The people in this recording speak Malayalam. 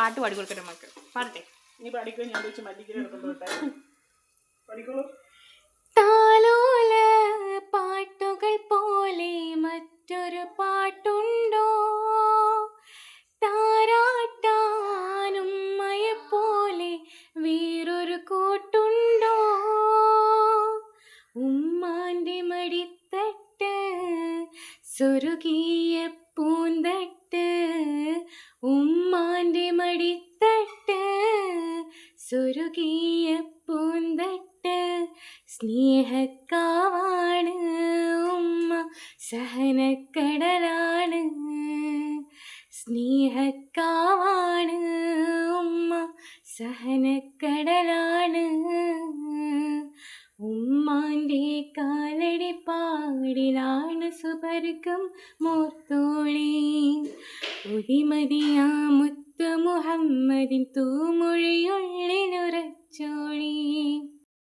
പാട്ട് പാടി കൊടുക്കട്ടെ നമുക്ക്. പാടട്ടെ? നീ പാടിക്കോ, ഞാൻ വെച്ച് മല്ലിക്കോട്ടെ പഠിക്കോളൂ. താലോല പാട്ടുകൾ പോലെ മറ്റൊരു പാട്ടുണ്ടോ? താരാട്ടാനും മയെപ്പോലെ വേറൊരു കൂട്ടുണ്ടോ? ഉമ്മാന്റെ മടിത്തട്ട് സ്വർഗീയ പൂന്തട്ട്, ഉമ്മാന്റെ മടിത്തട്ട് സ്വർഗീയ പൂന്തട്ട്. സ്നേഹക്കാവാണ് ഉമ്മ, സഹനക്കടലാണ്. സ്നേഹക്കാവാണ് ഉമ്മ, സഹനക്കടലാണ്. ഉമ്മാൻ്റെ കാലടി പാടിലാണ് സുബർഗം മോർത്തോളി. ഒരിമതിയാ മുത്ത് മുഹമ്മദിൻ തൂമൊഴി